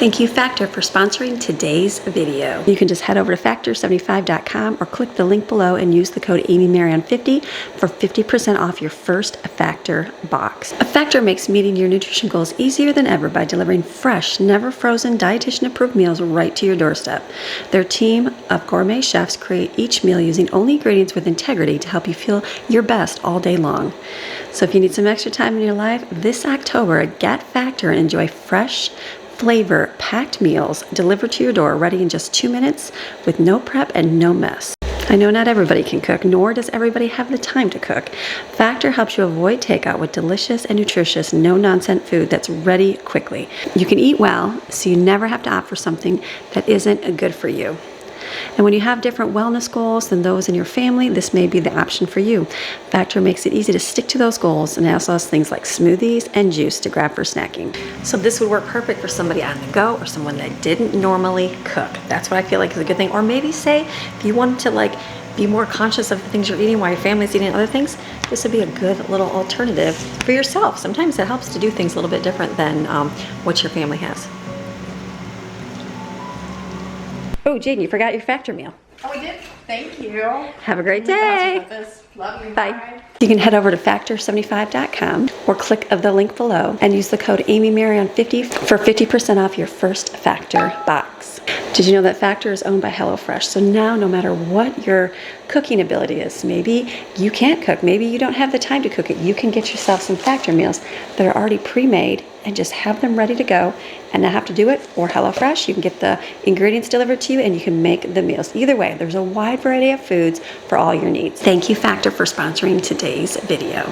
Thank you, Factor, for sponsoring today's video. You can just head over to factor75.com or click the link below and use the code AmyMaryon50 for 50% off your first Factor box. Factor makes meeting your nutrition goals easier than ever by delivering fresh, never frozen, dietitian-approved meals right to your doorstep. Their team of gourmet chefs create each meal using only ingredients with integrity to help you feel your best all day long. So if you need some extra time in your life, this October, get Factor and enjoy fresh, flavor-packed meals delivered to your door, ready in just 2 minutes with no prep and no mess. I know not everybody can cook, nor does everybody have the time to cook. Factor helps you avoid takeout with delicious and nutritious, no-nonsense food that's ready quickly. You can eat well, so you never have to opt for something that isn't good for you. And when you have different wellness goals than those in your family, this may be the option for you. Factor makes it easy to stick to those goals and also has things like smoothies and juice to grab for snacking. So this would work perfect for somebody on the go or someone that didn't normally cook. That's what I feel like is a good thing. Or maybe say if you wanted to be more conscious of the things you're eating while your family's eating other things, this would be a good little alternative for yourself. Sometimes it helps to do things a little bit different than what your family has. Oh, Jaden, you forgot your Factor meal. Oh, we did? Thank you. Have a great day. Love you. Bye. You can head over to factor75.com or click the link below and use the code AmyMaryon50 for 50% off your first Factor box. Did you know that Factor is owned by HelloFresh? So now no matter what your cooking ability is, maybe you can't cook, maybe you don't have the time to cook it, you can get yourself some Factor meals that are already pre-made and just have them ready to go and not have to do it. Or HelloFresh, you can get the ingredients delivered to you and you can make the meals. Either way, there's a wide variety of foods for all your needs. Thank you, Factor, for sponsoring today's video.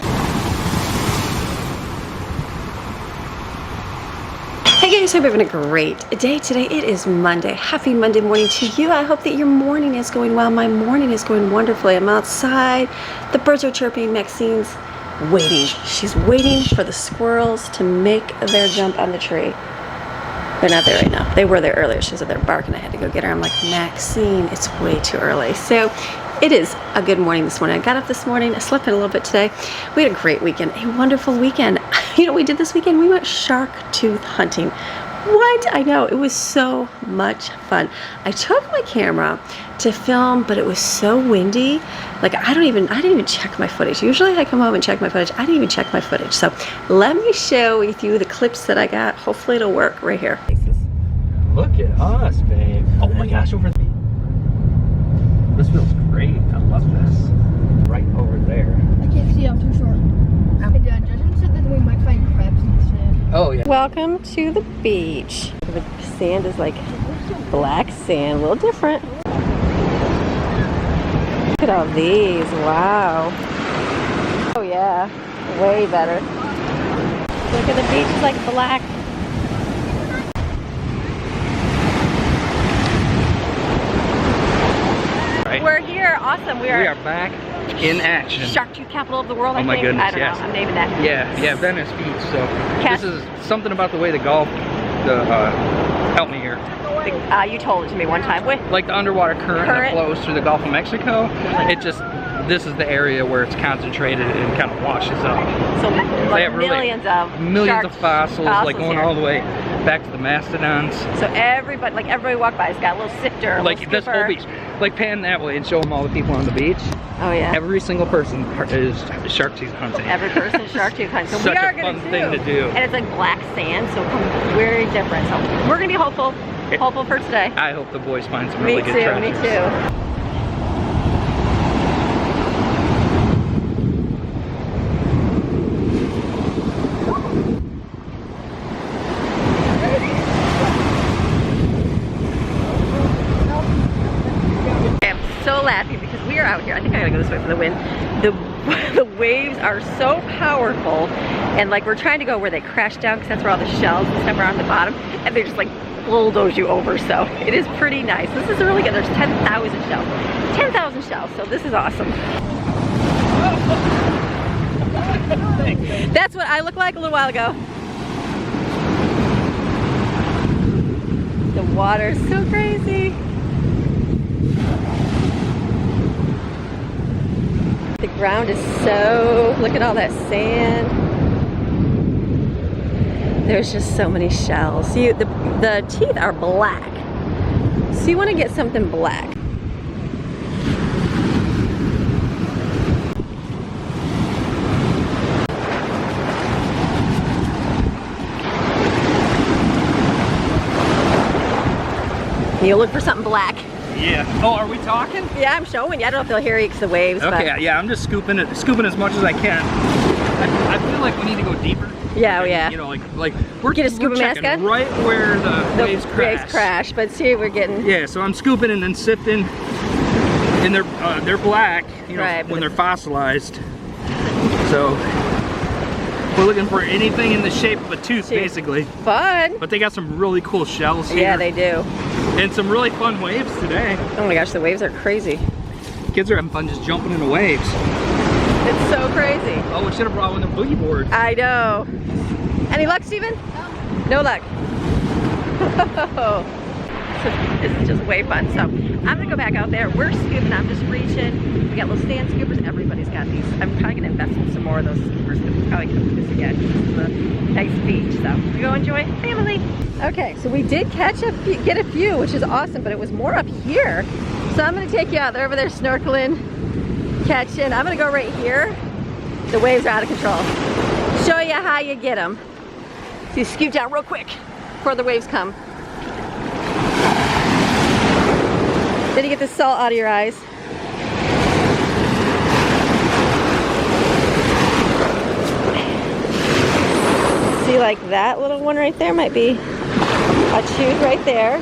Hey guys, hope you're having a great day today. It is Monday. Happy Monday morning to you. I hope that your morning is going well. My morning is going wonderfully. I'm outside. The birds are chirping. Maxine's waiting. She's waiting for the squirrels to make their jump on the tree. They're not there right now. They were there earlier. She said they're barking. I had to go get her. I'm like, Maxine, it's way too early. So it is a good morning this morning. I got up this morning. I slept in a little bit today. We had a great weekend, a wonderful weekend. You know what we did this weekend? We went shark tooth hunting. What? I know, it was so much fun. I took my camera to film, but it was so windy. Like I didn't even check my footage. Usually I come home and check my footage. I didn't even check my footage. So let me show you the clips that I got. Hopefully it'll work right here. Look at us, babe. Oh my gosh, over there. This feels great. I love this. Right over there. I can't see, I'm too short. Justin said that we might find crabs in the sand. Oh yeah. Welcome to the beach. The sand is like black sand, a little different. Look at all these, wow. Oh yeah, way better. Look at the beach, it's like black. Right. We're here, awesome. We are back in action. Shark tooth capital of the world, I Oh my think. goodness, I don't yes. know, I'm naming that. Yeah, Venice Beach. So this is something about the way the Gulf, help me here. You told it to me one time. Like the underwater current that flows through the Gulf of Mexico. This is the area where it's concentrated and kind of washes up. So They have millions of fossils like going here. all the way back to the mastodons. So everybody walk by, it's got a little sifter, a Like little this skipper. whole beach. Like pan that way and show them all the people on the beach. Oh yeah. Every single person is shark tooth hunting. Every person is shark tooth hunting. So Such we are a going fun thing to do. And it's like black sand, so very different. So we're gonna be hopeful for today. I hope the boys find some really good treasures. Me too. So laughing because we are out here. I think I gotta go this way for the wind. The waves are so powerful, and like we're trying to go where they crash down because that's where all the shells and stuff are on the bottom, and they just like bulldoze you over. So it is pretty nice. This is really good. There's 10,000 shells. 10,000 shells. So this is awesome. That's what I looked like a little while ago. The water's so crazy. The ground is so, look at all that sand. There's just so many shells. The The teeth are black. So you want to get something black. You look for something black. Yeah. Oh, are we talking? Yeah, I'm showing you. I don't know if they'll hear you because the waves. Okay, but... yeah, I'm just scooping as much as I can. I feel like we need to go deeper. Yeah, yeah. You know, like we're Get a scuba mask checking on? right where the waves crash. Waves crash, but see, we're getting. Yeah, so I'm scooping and then sifting, and they're black, you know, Right, when they're fossilized. So we're looking for anything in the shape of a tooth, basically. Fun. But they got some really cool shells here. Yeah, they do. And some really fun waves today. Oh my gosh, the waves are crazy. Kids are having fun just jumping in the waves. It's so crazy. Oh, we should have brought one of the boogie boards. I know. Any luck, Steven? No luck. This is just way fun. So I'm gonna go back out there. We're scooping. I'm just reaching. We got little stand scoopers. Everybody's got these. I'm probably gonna invest in some more of those scoopers because we probably couldn't do this again. This is a nice beach. So we go enjoy family. Okay, so we did catch get a few, which is awesome, but it was more up here. So I'm gonna take you out. They're over there snorkeling, catching. I'm gonna go right here. The waves are out of control. Show you how you get them. So you scoot down real quick before the waves come. Then you get the salt out of your eyes. See, like that little one right there might be a tooth right there.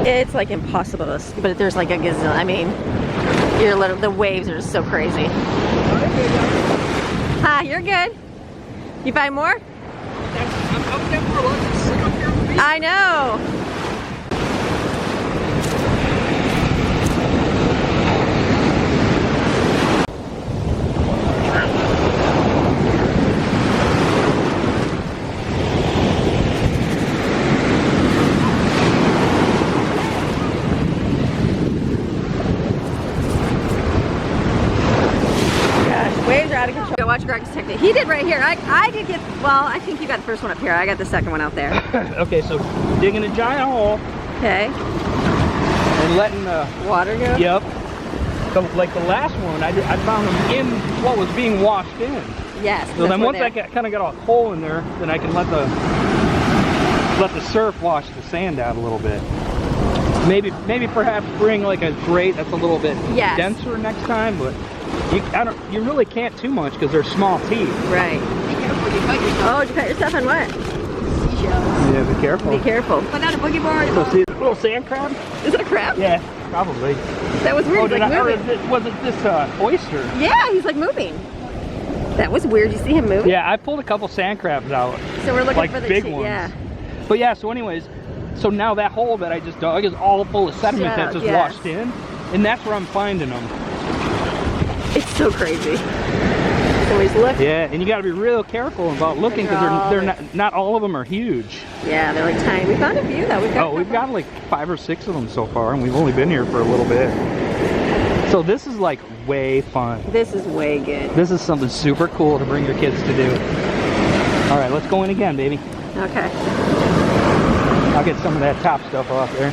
It's like impossible to see, but there's like a gazillion. I mean, the waves are just so crazy. Hi, you're good. You find more? I know. Waves are out of control. Go watch Greg's technique. He did right here. I did get, well, I think you got the first one up here. I got the second one out there. Okay, so digging a giant hole. Okay. And letting the water go? Yep. So like the last one, I found them in what was being washed in. Yes. So then once I kind of got a hole in there, then I can let the surf wash the sand out a little bit. Maybe perhaps bring like a grate that's a little bit denser next time, but you really can't too much because they're small teeth. Right. Be careful, you cut yourself. Oh, did you cut yourself on what? Seashells. Yeah, be careful. Be careful. Put down a boogie board. So see the little sand crab? Is it a crab? Yeah, probably. That was weird. Oh, He's like moving. was it this oyster? Yeah, he's like moving. That was weird. You see him moving? Yeah, I pulled a couple sand crabs out. So we're looking like for the big ones. Yeah. But yeah, so anyways, so now that hole that I just dug is all full of sediment that's just washed in, and that's where I'm finding them. It's so crazy. So we just look. Yeah, and you got to be real careful about looking because they're not all of them are huge. Yeah, they're like tiny. We found a few though. We've got like 5 or 6 of them so far, and we've only been here for a little bit. So this is like way fun. This is way good. This is something super cool to bring your kids to do. All right, let's go in again, baby. Okay. I'll get some of that top stuff off there.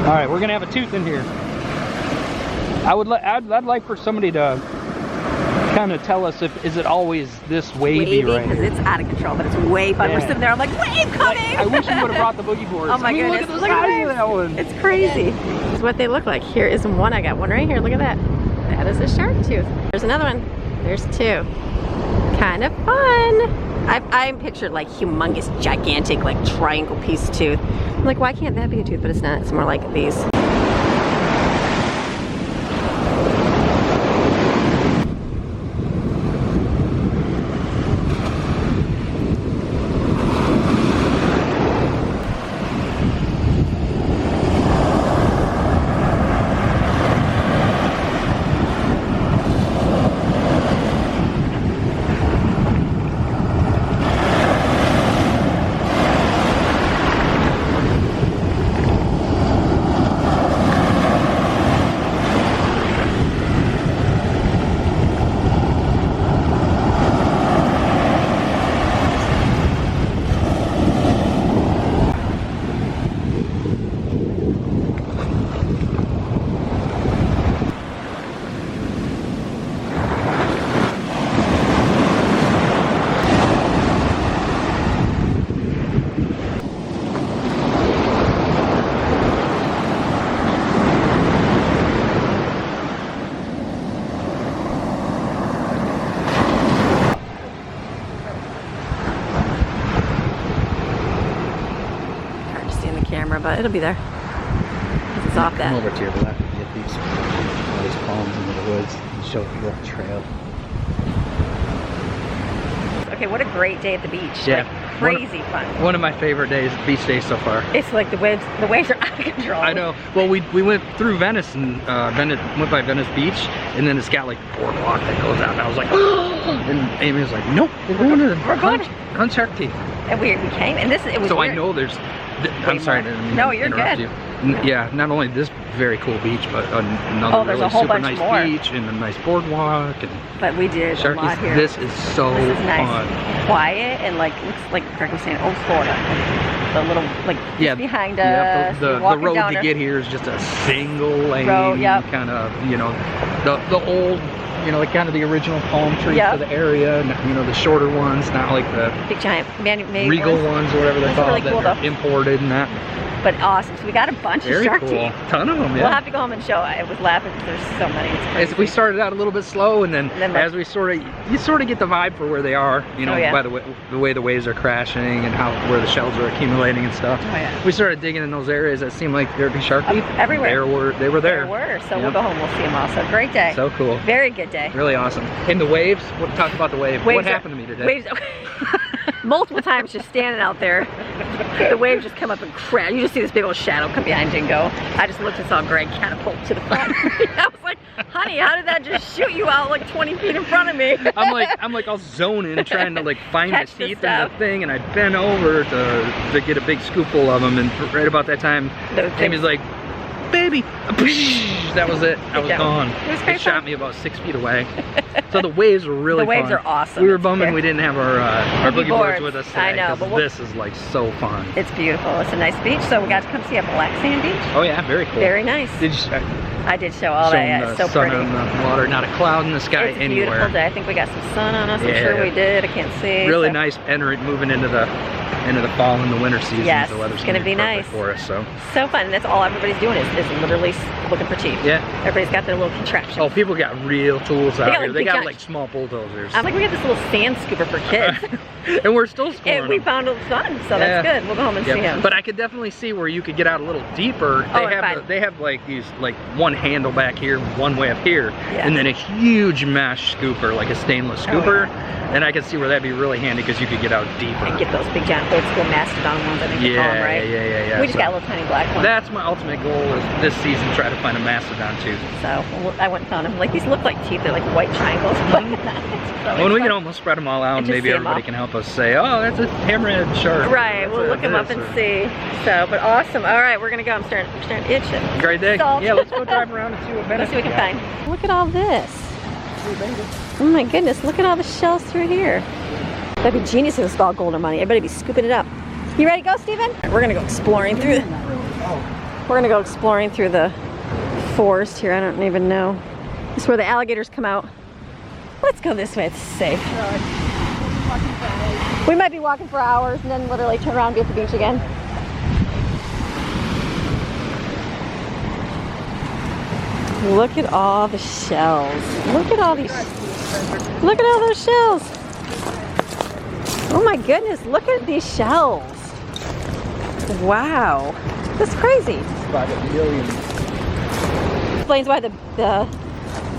All right, we're gonna have a tooth in here. I'd like for somebody to kind of tell us is it always this wavy right because here? it's out of control, but it's way fun. We're sitting there, I'm like, wave coming! I wish you would have brought the boogie boards. Oh my goodness, look at the size of that one. It's crazy. It's what they look like. Here is one. I got one right here. Look at that. That is a shark tooth. There's another one. There's 2. Kind of fun. I'm pictured like humongous, gigantic, like triangle piece tooth. I'm like, why can't that be a tooth? But it's not. It's more like these. camera, but it'll be there. It's off that. Come over to your left and get these all these palms into the woods and show you the trail. Okay, what a great day at the beach. Yeah. Like, crazy fun. One of my favorite days, beach days so far. It's like the waves are out of control. I know. Well, we went through Venice and went by Venice Beach, and then it's got like boardwalk that goes out, and I was like, and Amy was like, nope, we're going to the Concerti. And we came, and it was so weird. I know there's. I'm sorry to No, you're interrupt good. you. Yeah, not only this very cool beach, but another there's really a whole super bunch nice more. beach and a nice boardwalk. And But we did a lot here. This is so This is nice. fun. Quiet and like looks like Greg was saying, old Florida. The little like Yeah, behind yeah, us. the road to get here is just a single lane kind of, you know, the old, you know, like kind of the original palm trees for the area, and you know, the shorter ones, not like the big giant man-made regal ones or whatever they're called, really cool, that are imported and that. But awesome. So we got a bunch of shark teeth. Ton of them, yeah. We'll have to go home and show. I was laughing because there's so many. It's crazy. We started out a little bit slow, and then as we you sort of get the vibe for where they are, you know, by the way the waves are crashing and where the shells are accumulating and stuff. Oh, yeah. We started digging in those areas that seemed like there'd be shark teeth. Everywhere. They were there. There were. So we'll go home. We'll see them all. So great day. So cool. Very good day. Really awesome. And the waves. Talk about the wave. What happened to me today? Waves. Multiple times just standing out there. The waves just come up and crash. You just see this big old shadow come behind you and go. I just looked and saw Greg catapult to the front. I was like, honey, how did that just shoot you out like 20 feet in front of me? I'm like I'll zone in trying to like find the teeth in the thing, and I bent over to get a big scoopful of them, and right about that time, Amy's like, baby, that was it. I was gone. It shot me about 6 feet away. So the waves were really fun. The waves are awesome. We were bumming we didn't have our boogie boards with us today. I know, but this is like so fun. It's beautiful. It's a nice beach. So we got to come see a black sand beach. Oh yeah, very cool. Very nice. Did you? I did show all that. Yeah, it's so sun pretty. On the water, not a cloud in the sky it's a anywhere. Beautiful day. I think we got some sun on us. I'm sure we did. I can't see. Really nice moving into the fall and the winter season. Yes, the weather's it's gonna be nice for us. So fun. And that's all everybody's doing is literally looking for teeth. Yeah. Everybody's got their little contraption. Oh, people got real tools out here. They got giant, like small bulldozers. I'm like, we got this little sand scooper for kids. And we're still scoring. And we found it fun, so that's good. We'll go home and see them. But I could definitely see where you could get out a little deeper. They have like these one handle back here, one way up here, and then a huge mesh scooper, like a stainless scooper. And I could see where that'd be really handy because you could get out deeper. And get those big giant old school mastodon ones, I think they call them, right? Yeah. We just got a little tiny black one. That's my ultimate goal is this season try to find a mastodon too. So I went and found them. Like these look like teeth, they're like white triangles. When we can almost spread them all out, and maybe everybody can help us say, oh, that's a hammerhead shark. Right, we'll look them up and see. So, but awesome. All right, we're gonna go. I'm starting to itch it. Great day. Yeah, let's go drive around and see what Venice. Let's see what we can find. Look at all this. Oh my goodness, look at all the shells through here. That'd be genius if it was all gold or money. Everybody be scooping it up. You ready to go, Steven? We're gonna go exploring through the forest here. I don't even know. This is where the alligators come out. Let's go this way, it's safe. We might be walking for hours and then literally turn around and be at the beach again. Look at all the shells. Look at all those shells. Oh my goodness, look at these shells. Wow, that's crazy. About 1 million. Explains why the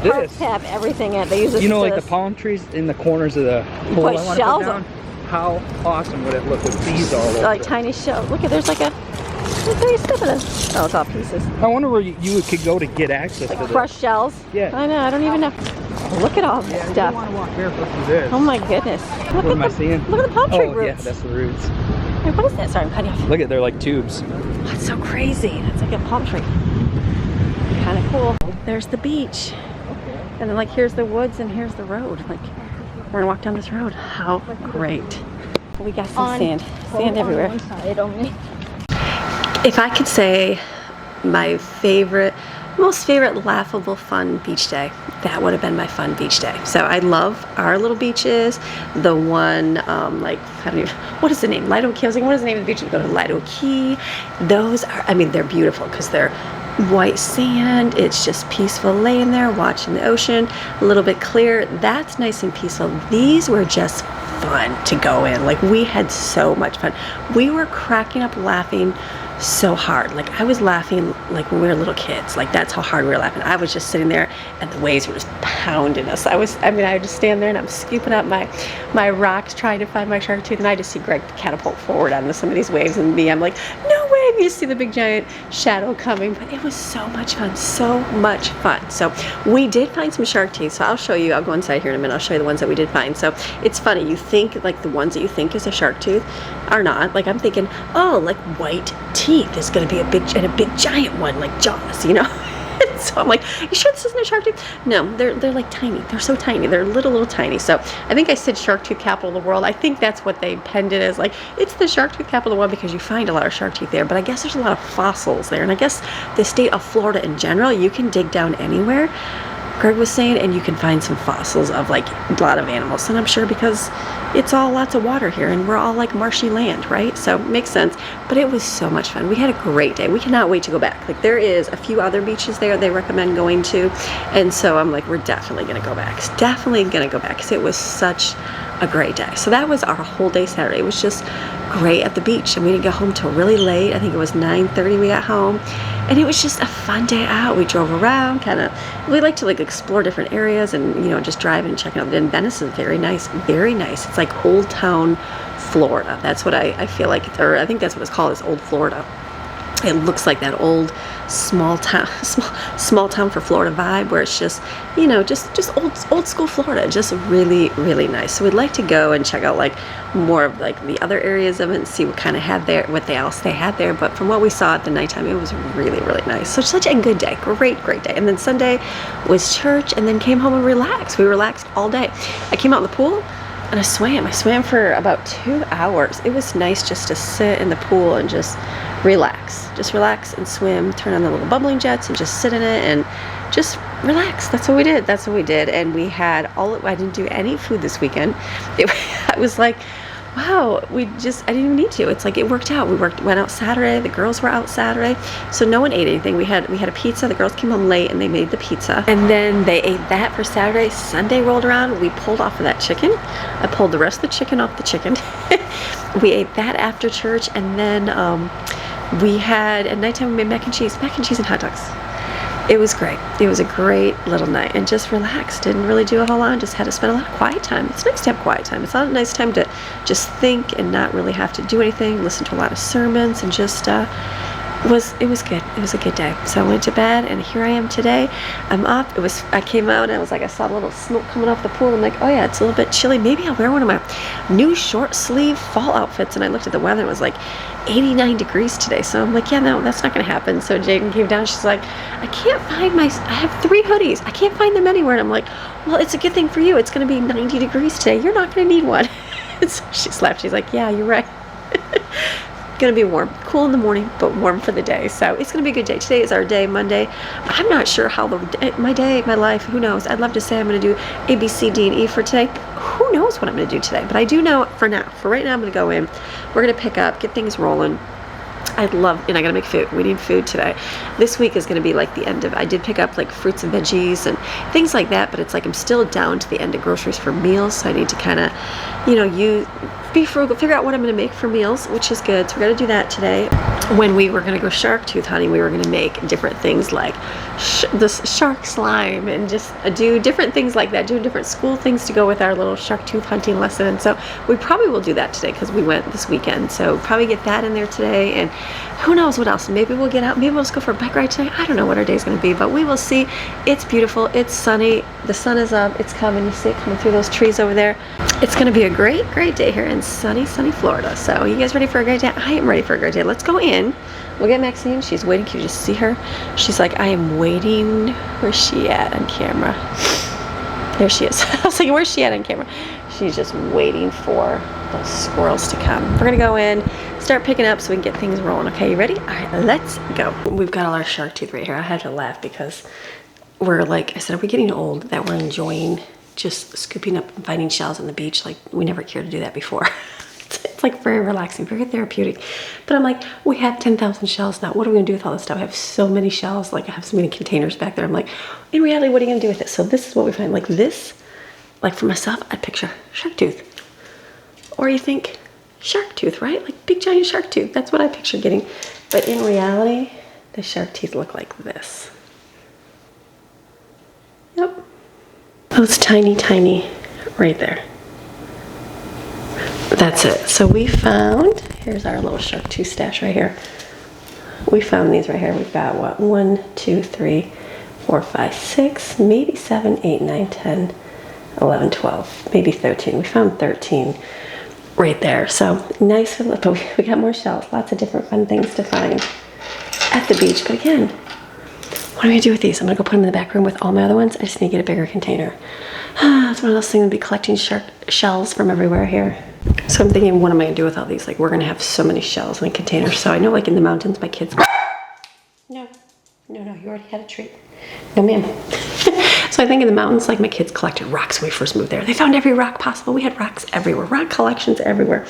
parks have everything in it. They use this. You know, like the palm trees in the corners of the pool I want to put down? How awesome would it look with these all over? Like tiny shells. Look at, there's like a, look how you step in it. Oh, it's all pieces. I wonder where you could go to get access to this. Crushed shells? Yeah. I know, I don't even know. Look at all this stuff. You want to walk barefoot through this. Oh my goodness. What am I seeing? Look at the palm tree roots. Oh yeah, that's the roots. Hey, what is that? Sorry, I'm cutting off. Look at, they're like tubes. That's so crazy. That's like a palm tree. Kind of cool. There's the beach. And then like here's the woods and here's the road. Like we're gonna walk down this road. How great. We got some sand everywhere. On one side only. If I could say my most favorite laughable fun beach day, that would have been my fun beach day. So I love our little beaches. The one, like, I don't even, what is the name? Lido Key. I was like, what is the name of the beach? We go to Lido Key. Those are, I mean, they're beautiful because they're white sand. It's just peaceful laying there, watching the ocean, a little bit clear. That's nice and peaceful. These were just fun to go in. Like, we had so much fun. We were cracking up laughing so hard. Like I was laughing like when we were little kids. Like that's how hard we were laughing. I was just sitting there and the waves were just pounding us. I would just stand there and I'm scooping up my rocks trying to find my shark tooth, and I just see Greg catapult forward onto some of these waves, and me, I'm like, no way. You just see the big giant shadow coming, but it was so much fun, so much fun. So we did find some shark teeth, so I'll show you. I'll go inside here in a minute. I'll show you the ones that we did find. So it's funny, you think like the ones that you think is a shark tooth are not. Like I'm thinking, oh, like white teeth is going to be a big giant one like Jaws, you know. So I'm like, you sure this isn't a shark tooth? No, they're like tiny. They're so tiny. They're little tiny. So I think I said shark tooth capital of the world. I think that's what they penned it as. Like, it's the shark tooth capital of the world because you find a lot of shark teeth there. But I guess there's a lot of fossils there. And I guess the state of Florida in general, you can dig down anywhere, Greg was saying, and you can find some fossils of like a lot of animals. And I'm sure because it's all lots of water here and we're all like marshy land, right? So it makes sense. But it was so much fun. We had a great day. We cannot wait to go back. Like there is a few other beaches there they recommend going to. And so I'm like, we're definitely going to go back. It's definitely going to go back because it was such a great day. So that was our whole day Saturday. It was just great at the beach, and we didn't get home till really late. I think it was 9:30 we got home, and it was just a fun day out. We drove around, we like to like explore different areas and, you know, just drive and check out. And Venice is very nice, very nice. It's like Old Town Florida. That's what I feel like, or I think that's what it's called, is Old Florida. It looks like that old small town for Florida vibe, where it's just, you know, just old school Florida, just really nice. So we'd like to go and check out like more of like the other areas of it and see what kind of had there, what else they had there. But from what we saw at the nighttime, it was really nice. So such a good day, great day. And then Sunday was church, and then came home and relaxed. We relaxed all day. I came out in the pool and I swam for about 2 hours. It was nice just to sit in the pool and just relax and swim, turn on the little bubbling jets and just sit in it and just relax. That's what we did. And we had I didn't do any food this weekend. I was like, wow, I didn't even need to. It's like it worked out. We went out Saturday. The girls were out Saturday, so no one ate anything. We had a pizza. The girls came home late and they made the pizza, and then they ate that for Saturday. Sunday rolled around. We pulled off of that chicken. I pulled the rest of the chicken off the chicken. We ate that after church, and then we had at nighttime we made mac and cheese and hot dogs. It was great. It was a great little night, and just relaxed. Didn't really do a whole lot. Just had to spend a lot of quiet time. It's nice to have quiet time. It's a nice time to just think and not really have to do anything. Listen to a lot of sermons and just it was good. It was a good day. So I went to bed, and here I am today. I'm up. I came out and I was like, I saw a little smoke coming off the pool. I'm like, oh yeah, it's a little bit chilly. Maybe I'll wear one of my new short sleeve fall outfits. And I looked at the weather. It was like 89 degrees today. So I'm like, yeah, no, that's not going to happen. So Jaden came down. She's like, I can't find I have 3 hoodies. I can't find them anywhere. And I'm like, well, it's a good thing for you. It's going to be 90 degrees today. You're not going to need one. So she laughed. She's like, yeah, you're right. Gonna be warm, cool in the morning, but warm for the day. So it's gonna be a good day. Today is our day, Monday. I'm not sure how my life, who knows? I'd love to say I'm gonna do A, B, C, D, and E for today. Who knows what I'm gonna do today? But I do know for right now, I'm gonna go in. We're gonna pick up, get things rolling. and I gotta make food. We need food today. This week is gonna be like the end of, I did pick up like fruits and veggies and things like that, but it's like I'm still down to the end of groceries for meals, so I need to kind of, be frugal, figure out what I'm gonna make for meals, which is good. So we're gonna do that today. When we were gonna go shark tooth hunting, we were gonna make different things like this shark slime and just do different things like that, do different school things to go with our little shark tooth hunting lesson. And so we probably will do that today because we went this weekend. So probably get that in there today, and who knows what else. Maybe we'll get out, maybe we'll just go for a bike ride today. I don't know what our day's gonna be, but we will see. It's beautiful, it's sunny, the sun is up, it's coming, you see it coming through those trees over there. It's gonna be a great day here in sunny Florida. So you guys ready for a great day? I am ready for a great day. Let's go in. We'll get Maxine. She's waiting. Can you just see her? She's like, I am waiting. Where's she at on camera? There she is. I was like, where's she at on camera? She's just waiting for those squirrels to come. We're gonna go in, start picking up so we can get things rolling. Okay, you ready? All right, let's go. We've got all our shark tooth right here. I had to laugh because we're like, I said, are we getting old that we're enjoying just scooping up and finding shells on the beach? Like, we never cared to do that before. It's like very relaxing, very therapeutic. But I'm like, we have 10,000 shells now. What are we gonna do with all this stuff? I have so many shells, like I have so many containers back there. I'm like, in reality, what are you gonna do with it? So this is what we find. Like this, like for myself, I picture shark tooth. Or you think shark tooth, right? Like big giant shark tooth. That's what I picture getting. But in reality, the shark teeth look like this. Yep. Those tiny, tiny right there. That's it. So we found, here's our little shark tooth stash right here. We found these right here. We've got what? 1, 2, 3, 4, 5, 6, maybe 7, 8, 9, 10, 11, 12, maybe 13. We found 13 right there. So nice, but we got more shells. Lots of different fun things to find at the beach. But again, what am I gonna do with these? I'm gonna go put them in the back room with all my other ones. I just need to get a bigger container. It's one of those things to be collecting shark shells from everywhere here. So I'm thinking, what am I gonna do with all these? Like, we're gonna have so many shells in a container. So I know, like in the mountains, my kids. No, you already had a treat. No, ma'am. So I think in the mountains, like my kids collected rocks when we first moved there. They found every rock possible. We had rocks everywhere, rock collections everywhere.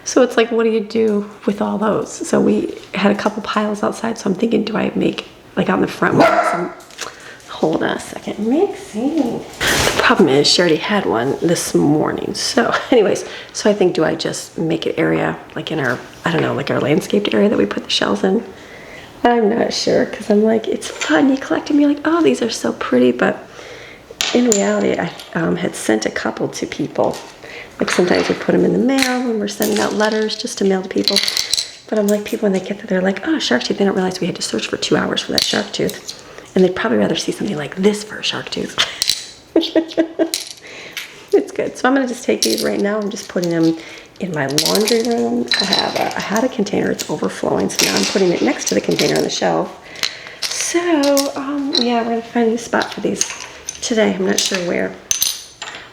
So it's like, what do you do with all those? So we had a couple piles outside. So I'm thinking, do I make like out in the front with some, hold on a second, mixing. The problem is she already had one this morning. So anyways, so I think, do I just make an area like in our, I don't know, like our landscaped area that we put the shells in? I'm not sure, because I'm like, it's fun. You collect them, you're like, oh, these are so pretty. But in reality, I had sent a couple to people. Like sometimes we put them in the mail when we're sending out letters just to mail to people. But I'm like, people, when they get there, they're like, oh, shark tooth. They don't realize we had to search for 2 hours for that shark tooth. And they'd probably rather see something like this for a shark tooth. It's good. So I'm going to just take these right now. I'm just putting them in my laundry room. I had a container. It's overflowing. So now I'm putting it next to the container on the shelf. So, yeah, we're going to find a new spot for these today. I'm not sure where.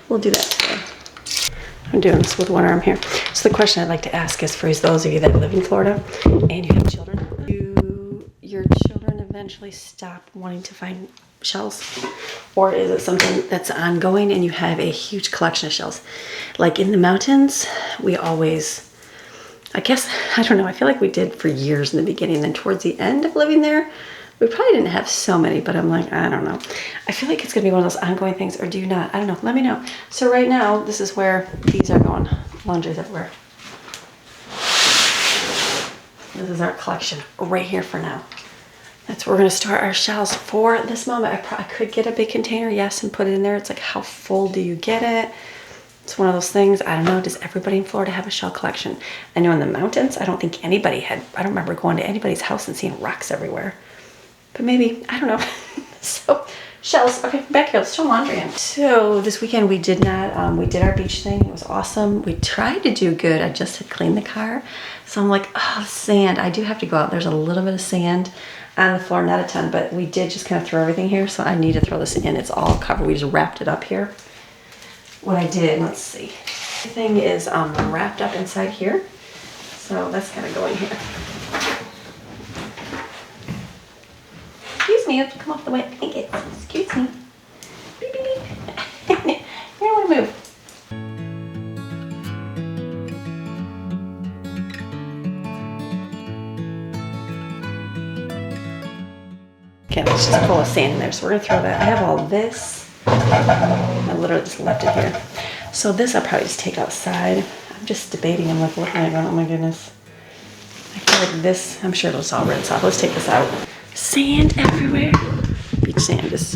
We'll do that today. I'm doing this with one arm here. So the question I'd like to ask is, for those of you that live in Florida and you have children, do your children eventually stop wanting to find shells? Or is it something that's ongoing and you have a huge collection of shells? Like in the mountains, we always, I guess, I don't know, I feel like we did for years in the beginning. Then towards the end of living there, we probably didn't have so many, but I'm like, I don't know. I feel like it's gonna be one of those ongoing things, or do you not? I don't know, let me know. So right now, this is where these are going. Laundry's everywhere. This is our collection right here for now. That's where we're gonna store our shells for this moment. I could get a big container, yes, and put it in there. It's like, how full do you get it? It's one of those things, I don't know, does everybody in Florida have a shell collection? I know in the mountains, I don't think anybody had, I don't remember going to anybody's house and seeing rocks everywhere. But maybe, I don't know. So, shells. Okay, back here, let's show laundry in. So, this weekend we did not, we did our beach thing. It was awesome. We tried to do good. I just had cleaned the car. So I'm like, oh, sand. I do have to go out. There's a little bit of sand on the floor, not a ton, but we did just kind of throw everything here. So I need to throw this in. It's all covered. We just wrapped it up here. What I did, let's see. Everything is wrapped up inside here. So that's kind of going here. Excuse me, you have to come off the wet blankets. Excuse me. Beep, beep, beep. You don't want to move. Okay, let's just pull a sand in there. So we're gonna throw that. I have all this. I literally just left it here. So this I'll probably just take outside. I'm just debating. I'm like looking at it going, oh my goodness. I feel like this, I'm sure it'll all rinse off. Let's take this out. Sand everywhere. Beach sand is,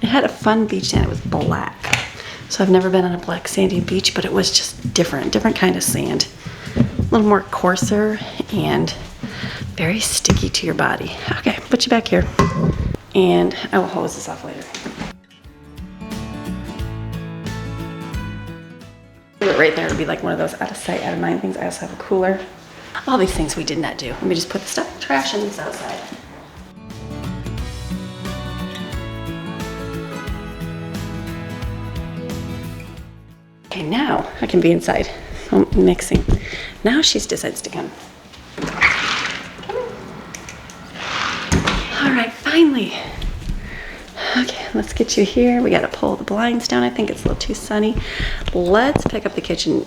it had a fun beach sand. It was black. So I've never been on a black sandy beach, but it was just different kind of sand. A little more coarser and very sticky to your body. Okay, put you back here. And I will hose this off later. Right there would be like one of those out of sight, out of mind things. I also have a cooler. All these things we did not do. Let me just put the stuff in the trash and this outside. Okay, now I can be inside. I'm mixing. Now she decides to come. All right, finally. Okay, let's get you here. We got to pull the blinds down. I think it's a little too sunny. Let's pick up the kitchen.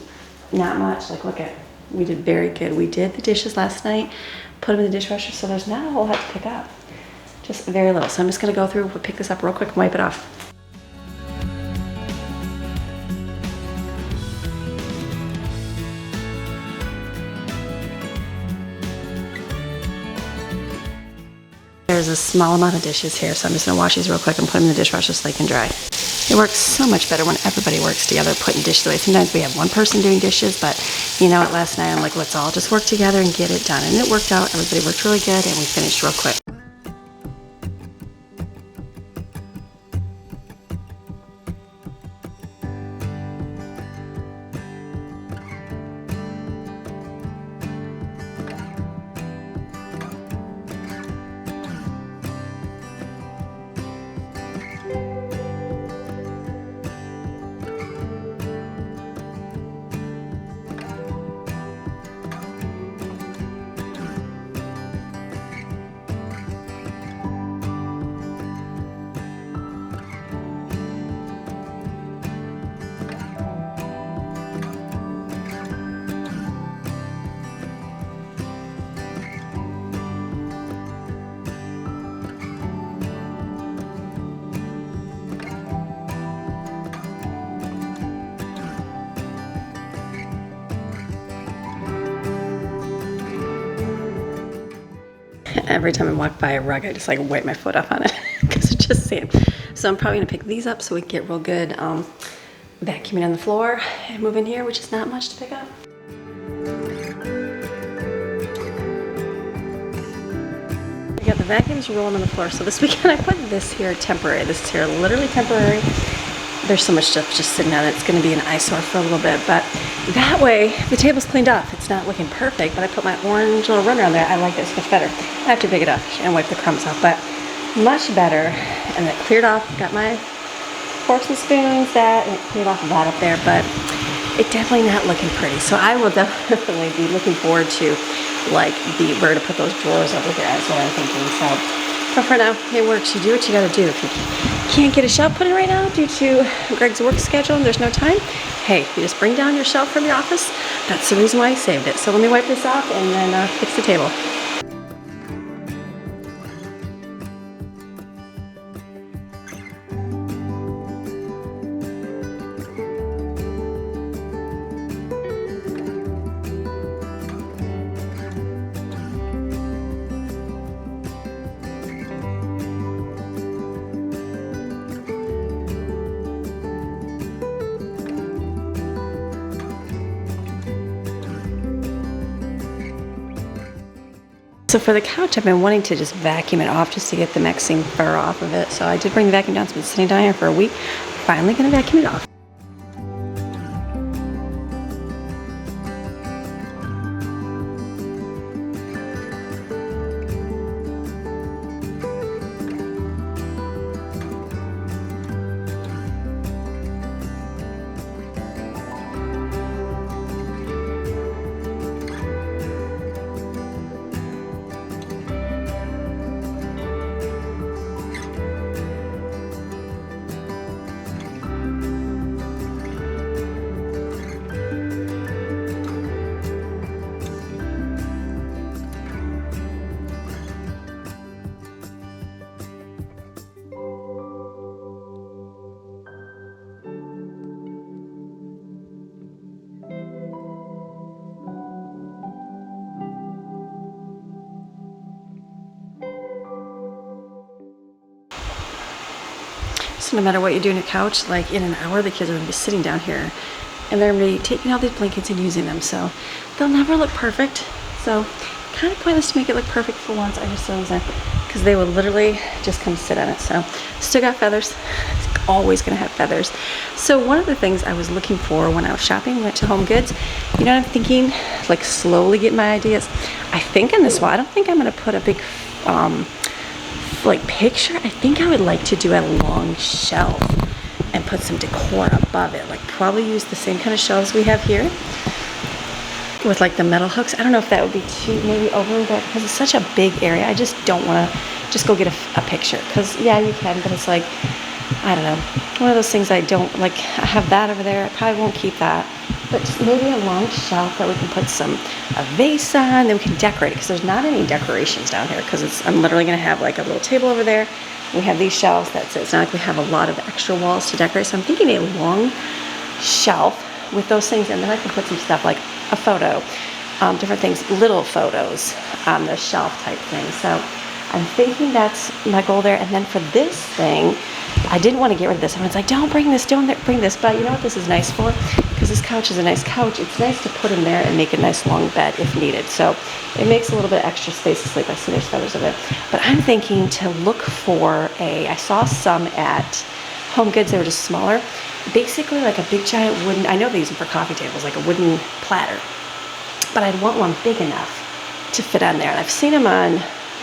Not much. Like, look at, we did very good. We did the dishes last night, put them in the dishwasher, so there's not a whole lot to pick up. Just very little. So I'm just going to go through, we'll pick this up real quick and wipe it off. there's a small amount of dishes here, so I'm just gonna wash these real quick and put them in the dishwasher so they can dry. It works so much better when everybody works together putting dishes away. Sometimes we have one person doing dishes, but you know what, last night I'm like, let's all just work together and get it done. And it worked out, everybody worked really good, and we finished real quick. Every time I walk by a rug, I just like wipe my foot off on it because it's just sand. So I'm probably gonna pick these up so we can get real good vacuuming on the floor and move in here, which is not much to pick up. I got the vacuums rolling on the floor. So this weekend I put this here temporary. This is here literally temporary. There's so much stuff just sitting on it. It's gonna be an eyesore for a little bit, but that way the table's cleaned up. It's not looking perfect, but I put my orange little runner on there. I like this much better. I have to pick it up and wipe the crumbs off, but much better. And it cleared off, got my forks and spoons, and it cleared off that up there, but it's definitely not looking pretty. So I will definitely be looking forward to like where to put those drawers over here. That's what I'm thinking. So, but for now, it works. You do what you gotta do. If you can't get a shelf put in right now due to Greg's work schedule and there's no time, hey, you just bring down your shelf from your office. That's the reason why I saved it. So let me wipe this off and then fix the table. So for the couch, I've been wanting to just vacuum it off just to get the mixing fur off of it. So I did bring the vacuum down. It's been sitting down here for a week. Finally gonna vacuum it off. So no matter what you do on your couch, like in an hour, the kids are gonna be sitting down here and they're gonna be taking all these blankets and using them. So they'll never look perfect. So kind of pointless to make it look perfect for once. I just throw those in because they will literally just come sit on it. So still got feathers. It's always gonna have feathers. So one of the things I was looking for when I was shopping, went to Home Goods, you know what I'm thinking? Like slowly get my ideas. I think in this wall, I don't think I'm gonna put a big like picture. I think I would like to do a long shelf and put some decor above it, like probably use the same kind of shelves we have here with like the metal hooks. I don't know if that would be too maybe over, but because it's such a big area, I just don't want to just go get a picture, because yeah, you can, but it's like, I don't know, one of those things I don't like. I have that over there. I probably won't keep that, but just maybe a long shelf that we can put a vase on, then we can decorate it, because there's not any decorations down here, because I'm literally going to have like a little table over there. We have these shelves. That's it. It's not like we have a lot of extra walls to decorate, so I'm thinking a long shelf with those things, and then I can put some stuff like a photo, different things, little photos on the shelf type thing. So I'm thinking that's my goal there. And then for this thing, I didn't want to get rid of this. Everyone's like, don't bring this, don't bring this. But you know what this is nice for? Because this couch is a nice couch. It's nice to put in there and make a nice long bed if needed. So it makes a little bit extra space to sleep. I see there's feathers of it. But I'm thinking to look for I saw some at Home Goods. They were just smaller. Basically like a big giant wooden, I know they use them for coffee tables, like a wooden platter. But I'd want one big enough to fit on there. And I've seen them on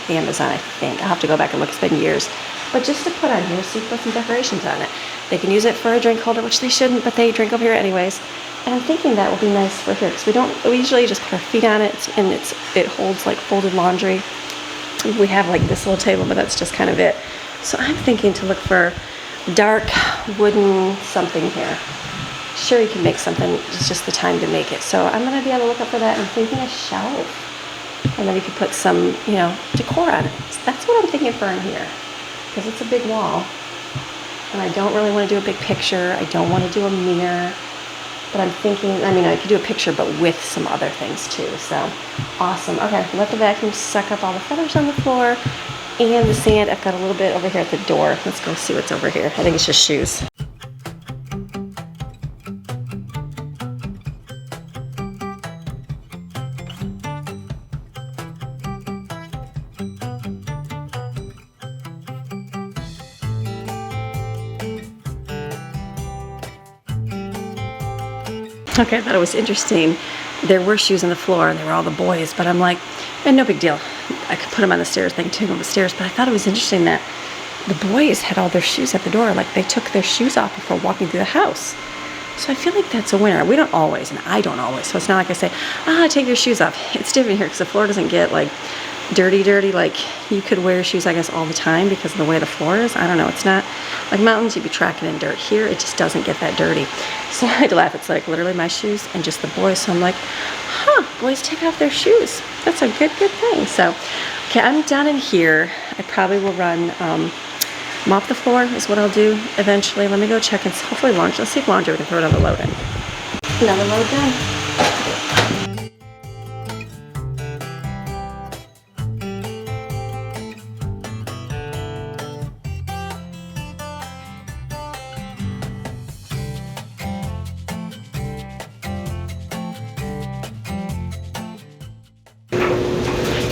Amazon, I think. I'll have to go back and look. It's been years. But just to put on here, so you put some decorations on it. They can use it for a drink holder, which they shouldn't, but they drink over here anyways. And I'm thinking that will be nice for here, because we usually just put our feet on it, and it holds like folded laundry. We have like this little table, but that's just kind of it. So I'm thinking to look for dark wooden something here. Sure, you can make something, it's just the time to make it. So I'm gonna be on the lookout for that. I'm thinking a shelf. And then you could put some, you know, decor on it. So that's what I'm thinking for in here. Because it's a big wall. And I don't really want to do a big picture. I don't want to do a mirror. But I'm thinking, I mean, I could do a picture, but with some other things too. So, awesome. Okay, let the vacuum suck up all the feathers on the floor and the sand. I've got a little bit over here at the door. Let's go see what's over here. I think it's just shoes. Okay, I thought it was interesting. There were shoes on the floor, and they were all the boys, but I'm like, no big deal. I could put them on the stairs, they can take them on the stairs, but I thought it was interesting that the boys had all their shoes at the door, like they took their shoes off before walking through the house. So I feel like that's a winner. We don't always, and I don't always, so it's not like I say, take your shoes off. It's different here, because the floor doesn't get like dirty, like you could wear shoes, I guess, all the time because of the way the floor is. I don't know, it's not like mountains, you'd be tracking in dirt. Here, it just doesn't get that dirty. So I had to laugh. It's like literally my shoes and just the boys. So I'm like, boys take off their shoes. That's a good thing. So, okay, I'm done in here. I probably will run, mop the floor is what I'll do eventually. Let me go check and hopefully laundry. Let's see if laundry, we can throw another load in. Another load done.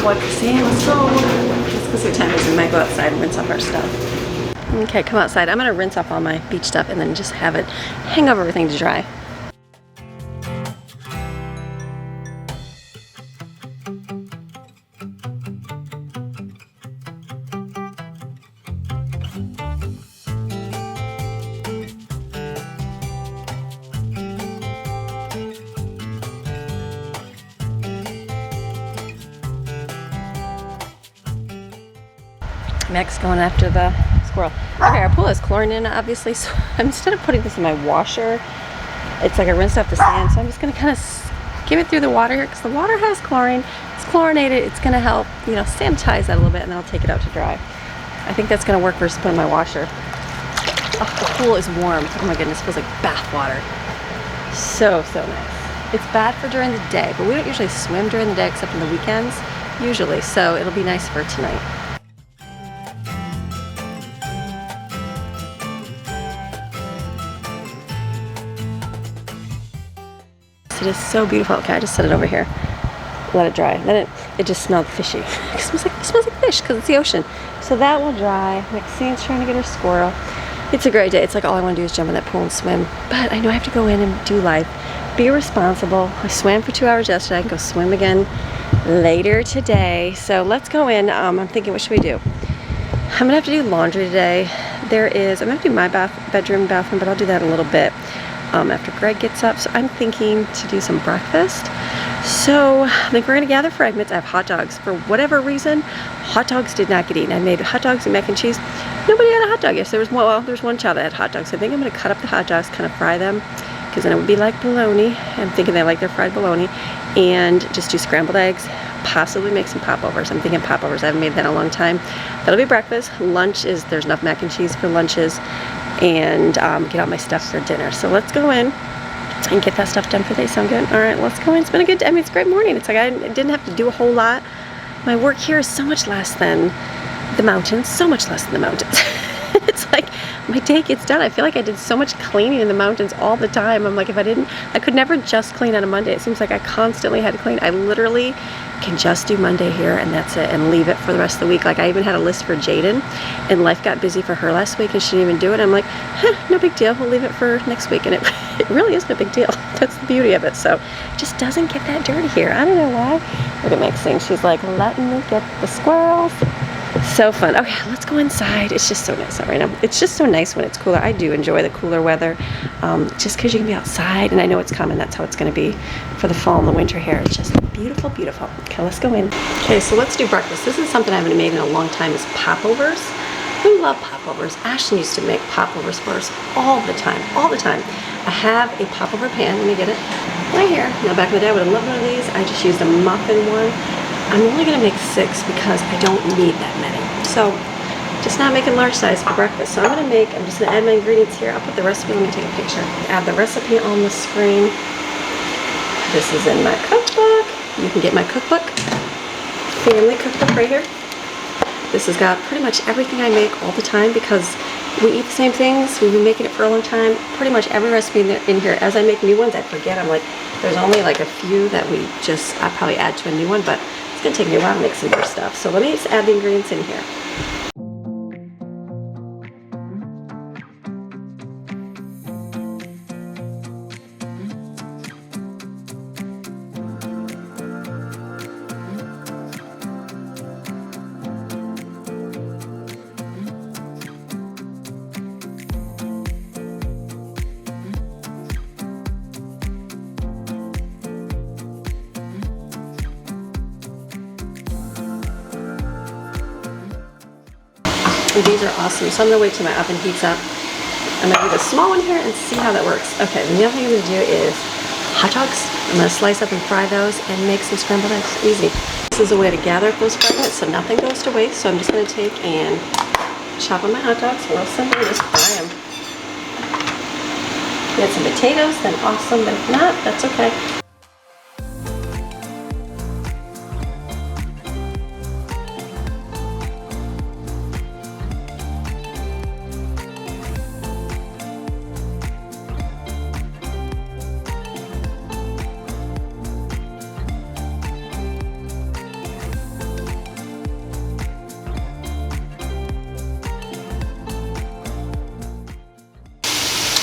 Wipe the sand, let's go. Let's go see what time it is. We might go outside and rinse off our stuff. Okay, come outside. I'm gonna rinse off all my beach stuff and then just have it hang over everything to dry. Max going after the squirrel. Okay, our pool has chlorine in it, obviously, so instead of putting this in my washer, it's like I rinsed off the sand, so I'm just going to kind of give it through the water here, because the water has chlorine. It's chlorinated. It's going to help, you know, sanitize that a little bit, and then I'll take it out to dry. I think that's going to work versus putting in my washer. Oh, the pool is warm. Oh my goodness, it feels like bath water. So nice. It's bad for during the day, but we don't usually swim during the day except on the weekends, usually, so it'll be nice for tonight. It is so beautiful. Okay, I just set it over here. Let it dry. Then it just smelled fishy. It smells like fish because it's the ocean. So that will dry. Maxine's trying to get her squirrel. It's a great day. It's like all I want to do is jump in that pool and swim. But I know I have to go in and do life. Be responsible. I swam for 2 hours yesterday. I can go swim again later today. So let's go in. I'm thinking, what should we do? I'm gonna have to do laundry today. I'm gonna do my bathroom, but I'll do that in a little bit. After Greg gets up. So I'm thinking to do some breakfast. So I think we're gonna gather frag mitts. I have hot dogs. For whatever reason, hot dogs did not get eaten. I made hot dogs and mac and cheese. Nobody had a hot dog. Yes, there's one child that had hot dogs. So I think I'm gonna cut up the hot dogs, kind of fry them, because then it would be like bologna. I'm thinking they like their fried bologna, and just do scrambled eggs, possibly make some popovers. I'm thinking popovers. I haven't made that in a long time. That'll be breakfast. Lunch is, there's enough mac and cheese for lunches, and get all my stuff for dinner. So let's go in and get that stuff done for the day. Sound good? All right, let's go in. It's been a good day. I mean, it's a great morning. It's like I didn't have to do a whole lot. My work here is so much less than the mountains, so much less than the mountains. It's like my day gets done. I feel like I did so much cleaning in the mountains all the time. I'm like, if I didn't, I could never just clean on a Monday. It seems like I constantly had to clean. I literally can just do Monday here and that's it, and leave it for the rest of the week. Like I even had a list for Jaden, and life got busy for her last week and she didn't even do it. I'm like, no big deal. We'll leave it for next week. And it really isn't a big deal. That's the beauty of it. So it just doesn't get that dirty here. I don't know why. Look at Maxine. She's like, letting me get the squirrels. So fun. Okay, let's go inside. It's just so nice out right now. It's just so nice when it's cooler. I do enjoy the cooler weather, just because you can be outside, and I know it's coming. That's how it's going to be for the fall and the winter here. It's just beautiful, beautiful. Okay, let's go in. Okay, so let's do breakfast. This is something I haven't made in a long time, is popovers. We love popovers. Ashton used to make popovers for us all the time, all the time. I have a popover pan. Let me get it. Right here. Now, back in the day, I would have loved one of these. I just used a muffin one. I'm only going to make 6 because I don't need that many. So, just not making large size for breakfast. So I'm just going to add my ingredients here. I'll put the recipe, let me take a picture. Add the recipe on the screen. This is in my cookbook. You can get my cookbook, family cookbook right here. This has got pretty much everything I make all the time because we eat the same things. We've been making it for a long time. Pretty much every recipe in here. As I make new ones, I forget. I'm like, there's only like a few that I probably add to a new one, but it's gonna take me a while to make some more stuff. So let me just add the ingredients in here. These are awesome, so I'm gonna wait till my oven heats up. I'm gonna do the small one here and see how that works. Okay, the other thing I'm gonna do is hot dogs. I'm gonna slice up and fry those and make some scrambled eggs. Easy. This is a way to gather up those fragments so nothing goes to waste. So I'm just gonna take and chop on my hot dogs real simple and just fry them. If you had some potatoes, then awesome, but if not, that's okay.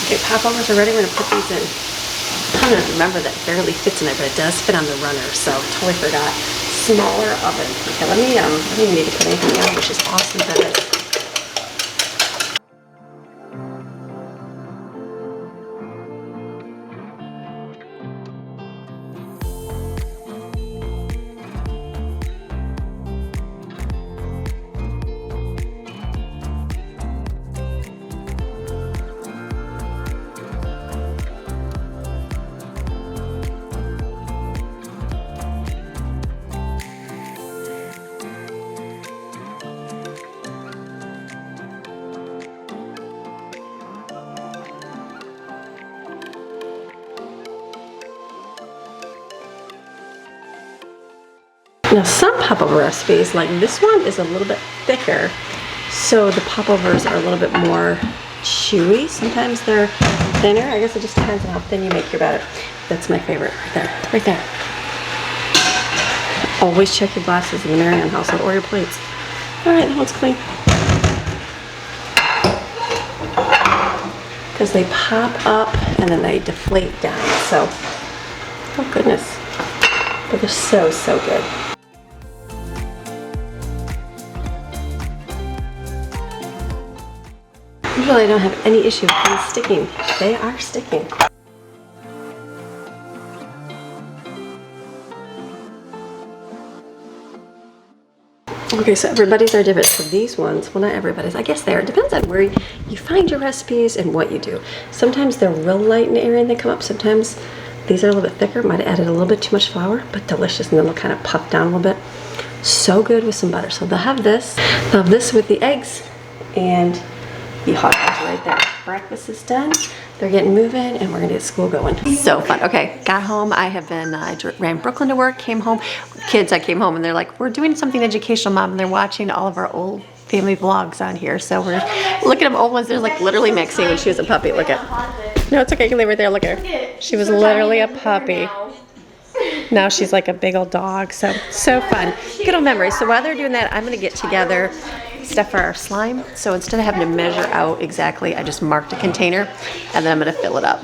Okay, popovers are ready. We're gonna put these in. I'm gonna remember that barely fits in there, but it does fit on the runner, so totally forgot. Smaller oven. Okay, I don't even need to put anything on, which is awesome that is. Now some popover recipes, like this one, is a little bit thicker, so the popovers are a little bit more chewy. Sometimes they're thinner. I guess it just depends on how thin you make your batter. That's my favorite, right there, right there. Always check your glasses in the Maryon household or your plates. All right, that one's clean. Because they pop up and then they deflate down. So, oh goodness, but they're so, so good. Usually I don't have any issue with them sticking. They are sticking. Okay, so everybody's are different. So these ones, well, not everybody's, I guess they are. It depends on where you find your recipes and what you do. Sometimes they're real light and airy and they come up. Sometimes these are a little bit thicker. Might have added a little bit too much flour, but delicious. And then they'll kind of puff down a little bit. So good with some butter. So they'll have this. They'll have this with the eggs and the hot dogs right there. Breakfast is done. They're getting moving and we're gonna get school going. So fun. Okay, got home. I have been, I ran Brooklyn to work, came home. Kids, I came home and they're like, we're doing something educational, Mom, and they're watching all of our old family vlogs on here. So we're looking at old ones. There's like literally Maxine when she was a puppy. Look at. No, it's okay. You can leave her there. Look at her. She was literally a puppy. Now she's like a big old dog. So fun. Good old memories. So while they're doing that, I'm gonna get together stuff for our slime. So instead of having to measure out exactly, I just marked a container and then I'm gonna fill it up.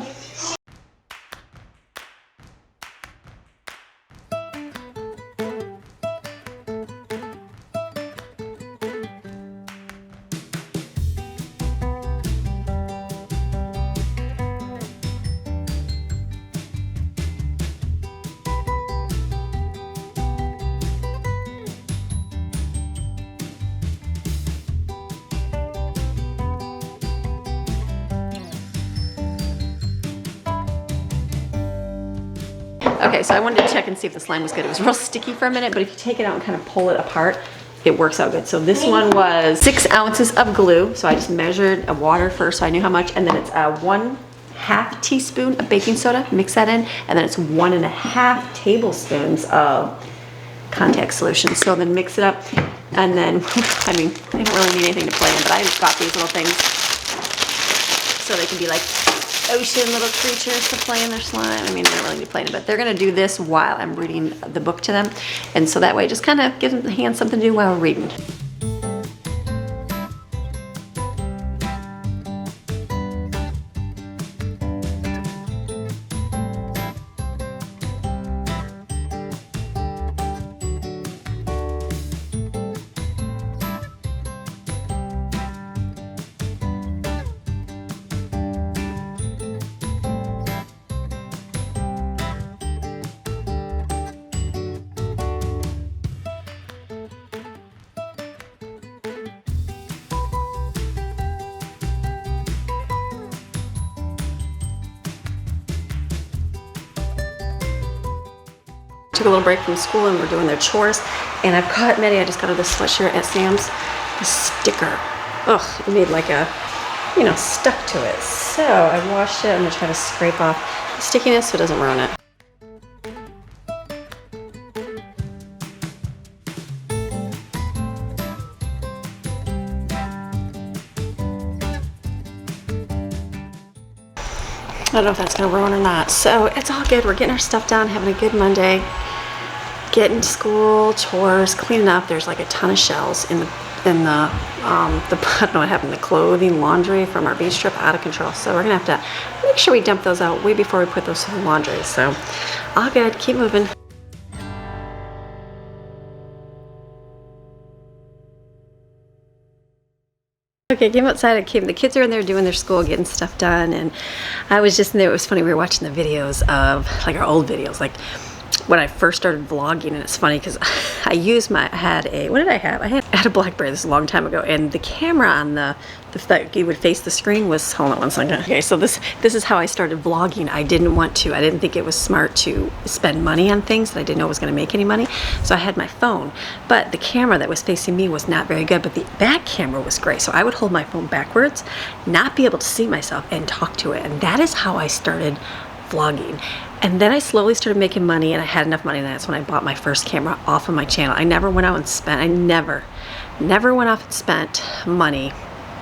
Okay, so I wanted to check and see if the slime was good. It was real sticky for a minute, but if you take it out and kind of pull it apart, it works out good. So this one was 6 ounces of glue. So I just measured a water first so I knew how much, and then it's 1/2 teaspoon of baking soda, mix that in, and then it's 1.5 tablespoons of contact solution. So then mix it up, and then, I mean, they don't really need anything to play in, but I just got these little things so they can be like ocean little creatures to play in their slime. I mean, they don't really need to play in it, but they're gonna do this while I'm reading the book to them. And so that way it just kind of gives them the hands something to do while we're reading. Took a little break from school and we're doing their chores, and I've caught Maddie. I just got her this sweatshirt at Sam's. The sticker, ugh, it made like a, you know, stuck to it. So I washed it. I'm gonna try to scrape off the stickiness so it doesn't ruin it. I don't know if that's gonna ruin or not. So it's all good. We're getting our stuff done, having a good Monday. Getting to school, chores, cleaning up. There's like a ton of shells in the I don't know what happened, the clothing, laundry from our beach trip, out of control. So we're gonna have to make sure we dump those out way before we put those in the laundry. So all good, keep moving. Okay, came outside, the kids are in there doing their school, getting stuff done, and I was just in there. It was funny, we were watching the videos of, like, our old videos, like when I first started vlogging, and it's funny because I used I had a BlackBerry, this a long time ago, and the camera on that you would face the screen was, hold on one second. Okay, so this is how I started vlogging. I didn't think it was smart to spend money on things that I didn't know was gonna make any money. So I had my phone, but the camera that was facing me was not very good, but the back camera was great. So I would hold my phone backwards, not be able to see myself, and talk to it. And that is how I started vlogging. And then I slowly started making money, and I had enough money, and that's when I bought my first camera off of my channel. I never went out and spent, I never went off and spent money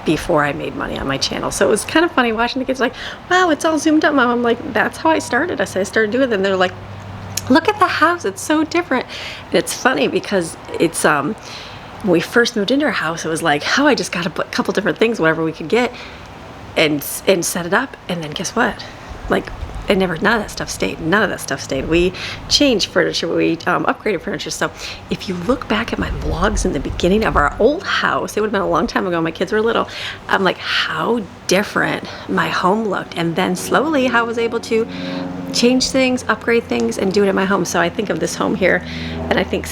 before I made money on my channel. So it was kind of funny watching the kids like, wow, it's all zoomed up, Mom. I'm like, that's how I started. I started doing it, and they're like, look at the house, it's so different. And it's funny because it's, when we first moved into our house, it was like, oh, I just got a couple different things, whatever we could get, and set it up, and then guess what? Like, none of that stuff stayed. We changed furniture, we upgraded furniture. So if you look back at my vlogs in the beginning of our old house, it would have been a long time ago, my kids were little, I'm like, how different my home looked. And then slowly how I was able to change things, upgrade things, and do it at my home. So I think of this home here, and I think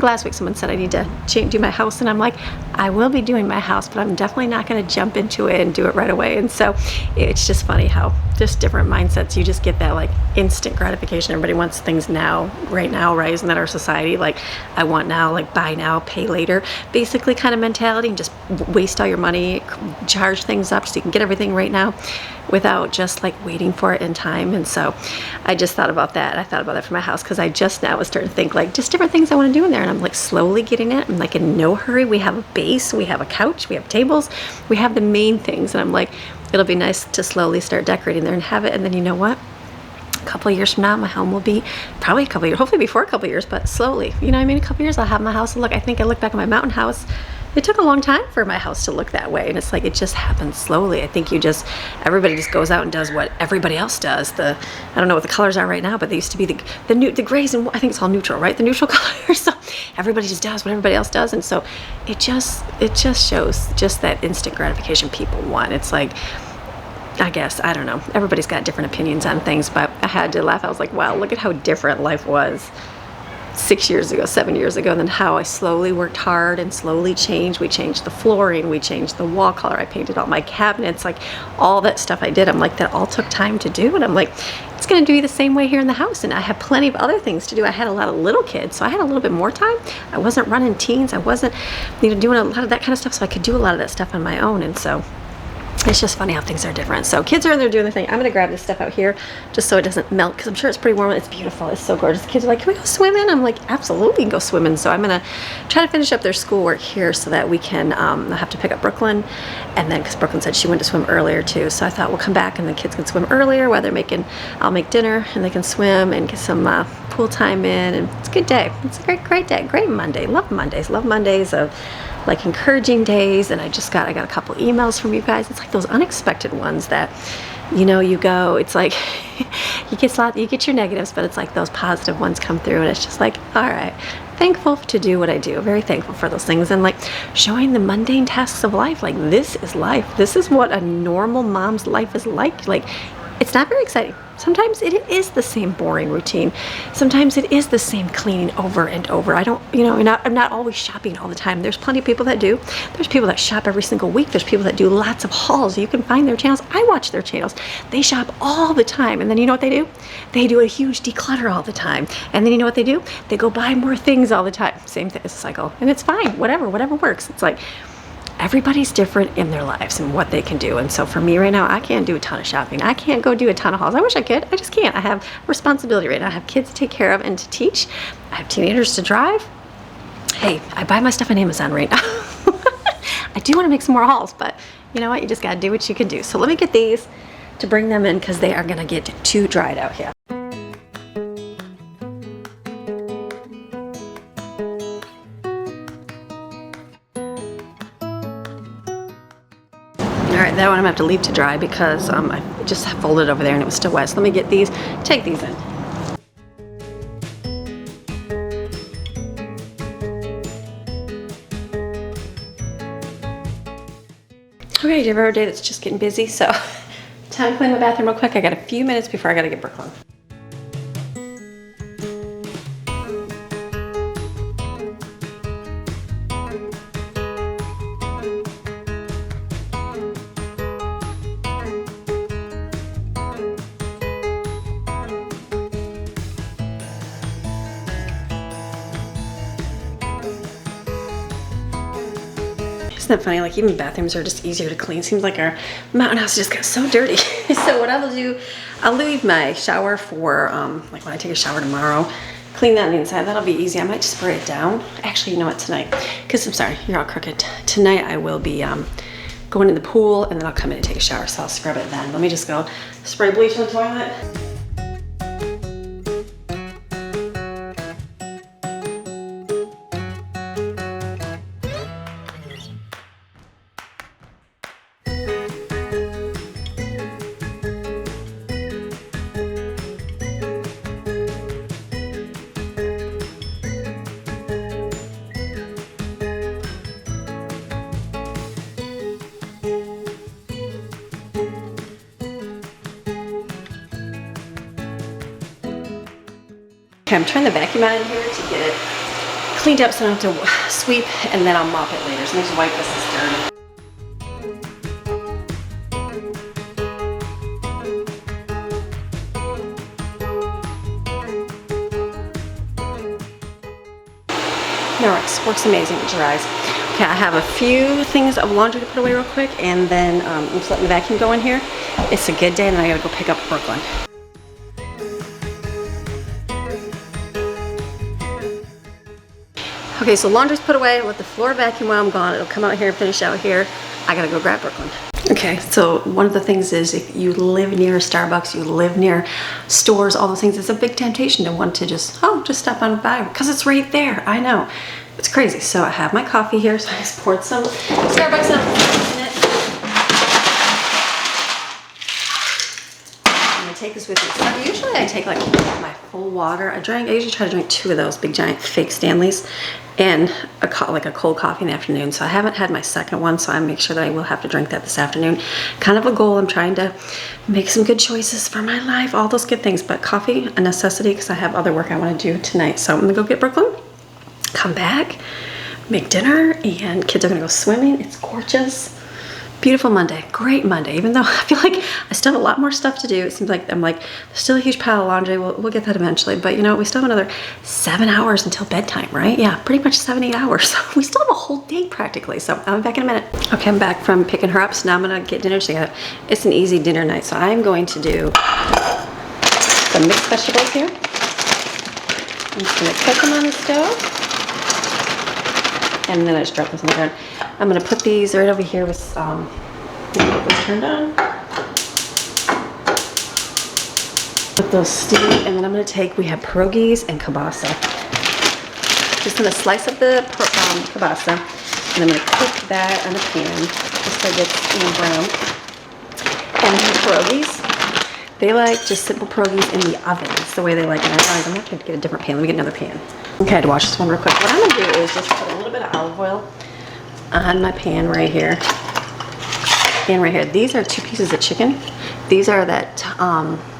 last week someone said I need to do my house, and I'm like, I will be doing my house, but I'm definitely not going to jump into it and do it right away. And so it's just funny how just different mindsets, you just get that like instant gratification. Everybody wants things now, right now, right? Isn't that our society? Like, I want now, like buy now, pay later, basically kind of mentality, and just waste all your money, charge things up so you can get everything right now. without just like waiting for it in time. And so I just thought about that. I thought about that for my house because I just now was starting to think like just different things I want to do in there, and I'm like slowly getting it. I'm like in no hurry. We have a base, we have a couch, we have tables, we have the main things, and I'm like, it'll be nice to slowly start decorating there and have it. And then you know what? A couple of years from now, my home will be probably a couple of years, hopefully before a couple of years, but slowly, you know what I mean? A couple of years, I'll have my house. Look, I think I look back at my mountain house. It took a long time for my house to look that way, and it's like it just happens slowly. I think everybody just goes out and does what everybody else does. I don't know what the colors are right now, but they used to be the grays, and I think it's all neutral, right? The neutral colors. So everybody just does what everybody else does, and so it just shows just that instant gratification people want. It's like, I guess, I don't know. Everybody's got different opinions on things, but I had to laugh. I was like, wow, look at how different life was 6 years ago, 7 years ago, and then how I slowly worked hard and slowly changed. We changed the flooring, we changed the wall color, I painted all my cabinets, like all that stuff I did. I'm like, that all took time to do, and I'm like, it's gonna be the same way here in the house. And I have plenty of other things to do. I had a lot of little kids, so I had a little bit more time. I wasn't running teens, I wasn't, you know, doing a lot of that kind of stuff, so I could do a lot of that stuff on my own. And so it's just funny how things are different. So kids are in there doing their thing. I'm gonna grab this stuff out here just so it doesn't melt, because I'm sure it's pretty warm. It's beautiful, it's so gorgeous. The kids are like, can we go swimming? I'm like, absolutely, go swimming. So I'm gonna try to finish up their schoolwork here so that we can have to pick up Brooklyn, and then because Brooklyn said she went to swim earlier too, so I thought we'll come back and the kids can swim earlier while I'll make dinner and they can swim and get some pool time in, and it's a good day. It's a great day, great Monday. Love Mondays of like encouraging days. And I got a couple emails from you guys. It's like those unexpected ones that, you know, you go, it's like you get your negatives, but it's like those positive ones come through, and it's just like, all right, thankful to do what I do, very thankful for those things, and like showing the mundane tasks of life. Like, this is life, this is what a normal mom's life is like it's not very exciting. Sometimes it is the same boring routine. Sometimes it is the same cleaning over and over. I don't, you know, I'm not always shopping all the time. There's plenty of people that do. There's people that shop every single week. There's people that do lots of hauls. You can find their channels. I watch their channels. They shop all the time. And then you know what they do? They do a huge declutter all the time. And then you know what they do? They go buy more things all the time. Same thing, it's a cycle. And it's fine, whatever works. It's like, everybody's different in their lives and what they can do. And so for me right now, I can't do a ton of shopping. I can't go do a ton of hauls. I wish I could. I just can't. I have responsibility right now. I have kids to take care of and to teach. I have teenagers to drive. Hey, I buy my stuff on Amazon right now. I do want to make some more hauls, but you know what? You just got to do what you can do. So let me get these to bring them in, because they are going to get too dried out here. All right, that one I'm gonna have to leave to dry because I just folded over there and it was still wet. So let me get these, take these in. Okay, do you have a day that's just getting busy? So time to clean my bathroom real quick. I got a few minutes before I gotta get Brooklyn. Isn't that funny? Like, even bathrooms are just easier to clean. Seems like our mountain house just got so dirty. So what I will do, I'll leave my shower for like when I take a shower tomorrow, clean that on the inside. That'll be easy. I might just spray it down. Actually, you know what, tonight, because I'm sorry, you're all crooked. Tonight I will be going in the pool, and then I'll come in and take a shower, so I'll scrub it then. Let me just go spray bleach on the toilet. Okay, I'm trying the vacuum out in here to get it cleaned up so I don't have to sweep, and then I'll mop it later. So let me just wipe this dirty. No, it works amazing, it dries. Okay, I have a few things of laundry to put away real quick, and then I'm just letting the vacuum go in here. it's a good day, and then I gotta go pick up Brooklyn. Okay, so laundry's put away. Let the floor vacuum while I'm gone. It'll come out here and finish out here. I gotta go grab Brooklyn. Okay, so one of the things is if you live near Starbucks, you live near stores, all those things, it's a big temptation to want to just stop on by because it's right there. I know. It's crazy. So I have my coffee here, so I just poured some Starbucks up in it. I'm gonna take this with me. So usually I take like my full water. I usually try to drink 2 of those big giant fake Stanleys and like a cold coffee in the afternoon. So I haven't had my second one, so I make sure that I will have to drink that this afternoon. Kind of a goal. I'm trying to make some good choices for my life, all those good things, but coffee, a necessity because I have other work I want to do tonight. So I'm gonna go get Brooklyn, come back, make dinner, and kids are gonna go swimming. It's gorgeous. Beautiful Monday, great Monday, even though I feel like I still have a lot more stuff to do. It seems like there's still a huge pile of laundry. We'll get that eventually, but you know, we still have another 7 hours until bedtime, right? Yeah, pretty much 7-8 hours. We still have a whole day practically, so I'll be back in a minute. Okay, I'm back from picking her up, so now I'm gonna get dinner together. It's an easy dinner night, so I'm going to do some mixed vegetables here. I'm just gonna cook them on the stove. And then I just drop this on the ground. I'm gonna put these right over here with get this turned on. Put those steam, and then I'm gonna we have pierogies and kielbasa. Just gonna slice up the kielbasa, and I'm gonna cook that in a pan, just so it gets brown. And the pierogies, they like just simple pierogies in the oven. It's the way they like it. I'm gonna have to get a different pan. Let me get another pan. Okay, I had to wash this one real quick. What I'm gonna do is just put a little bit of olive oil on my pan right here. And right here, these are 2 pieces of chicken. These are that,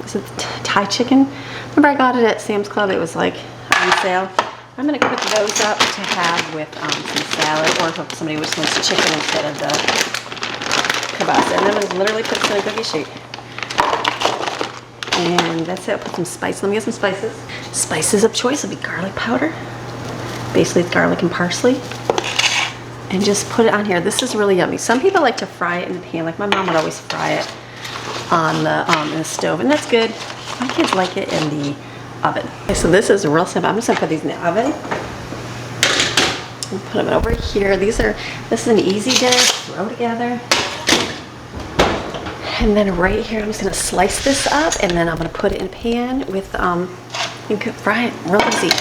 is it Thai chicken? Remember I got it at Sam's Club, it was like on sale. I'm gonna cook those up to have with some salad, or if somebody just wants chicken instead of the kielbasa. And then I'm gonna literally put this in a cookie sheet. And that's it. I'll put some spice. Let me get some spices. Spices of choice will be garlic powder. Basically, it's garlic and parsley. And just put it on here. This is really yummy. Some people like to fry it in the pan. Like my mom would always fry it on the in the stove, and that's good. My kids like it in the oven. Okay, so this is real simple. I'm just gonna put these in the oven. I'll put them over here. This is an easy dinner. Throw together. And then right here, I'm just gonna slice this up, and then I'm gonna put it in a pan with, you can fry it real easy.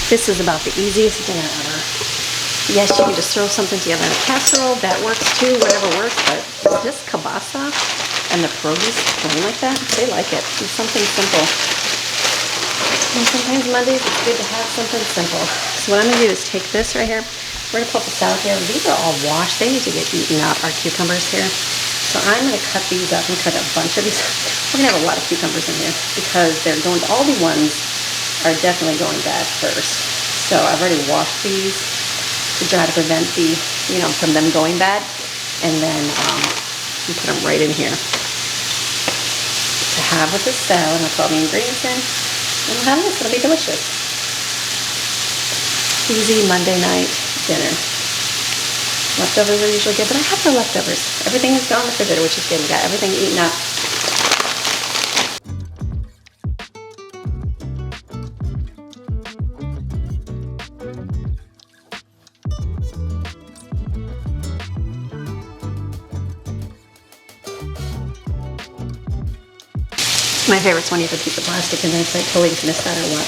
This is about the easiest dinner ever. Yes, you can just throw something together in a casserole. That works too, whatever works. But this kielbasa and the pierogies going like that, they like it. It's something simple. And sometimes Mondays it's good to have something simple. So what I'm gonna do is take this right here. We're gonna pull up the salad here. These are all washed. They need to get eaten up, our cucumbers here. So I'm gonna cut these up and cut a bunch of these. We're gonna have a lot of cucumbers in here because all the ones are definitely going bad first. So I've already washed these to try to prevent from them going bad, and then you put them right in here to have with this salad. I'll put all the ingredients in, and we'll have this. It'll be delicious. Easy Monday night dinner. Leftovers are usually good, but I have no leftovers. Everything is gone in the refrigerator, which is good. We got everything eaten up. My favorite's when you have a piece of plastic and then it's like totally miss that or what.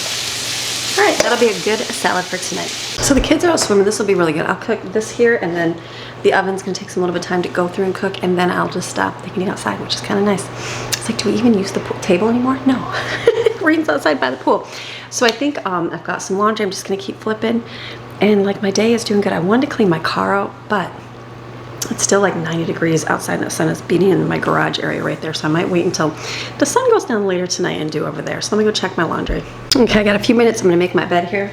All right, that'll be a good salad for tonight. So the kids are all swimming. This will be really good. I'll cook this here, and then the oven's gonna take some little bit of time to go through and cook, and then I'll just stop. They can eat outside, which is kind of nice. It's like, do we even use the table anymore? No. We're eating outside by the pool. So I think I've got some laundry. I'm just gonna keep flipping, and like my day is doing good. I wanted to clean my car out, but it's still like 90 degrees outside, and the sun is beating in my garage area right there, so I might wait until the sun goes down later tonight and do over there. So let me go check my laundry. Okay, I got a few minutes. I'm gonna make my bed here.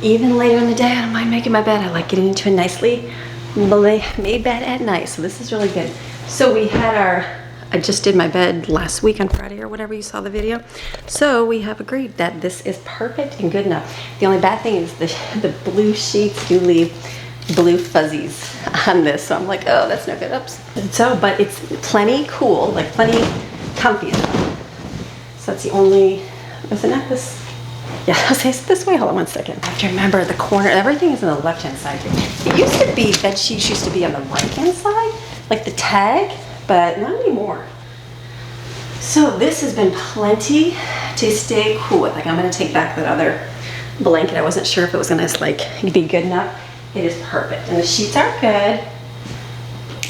Even later in the day, I don't mind making my bed. I like getting into a nicely made bed at night, so this is really good. So we had I just did my bed last week on Friday or whatever, you saw the video. So we have agreed that this is perfect and good enough. The only bad thing is the blue sheets do leave blue fuzzies on this. So I'm like, oh, that's no good. Oops. So, but it's plenty cool, like plenty comfy enough. So that's the only, isn't it this? Yeah, I'll say it's this way. Hold on one second. I have to remember the corner. Everything is on the left-hand side here. It used to be, bed sheets used to be on the right-hand side, like the tag, but not anymore. So this has been plenty to stay cool with. Like I'm gonna take back that other blanket. I wasn't sure if it was gonna like be good enough. It is perfect. And the sheets are good.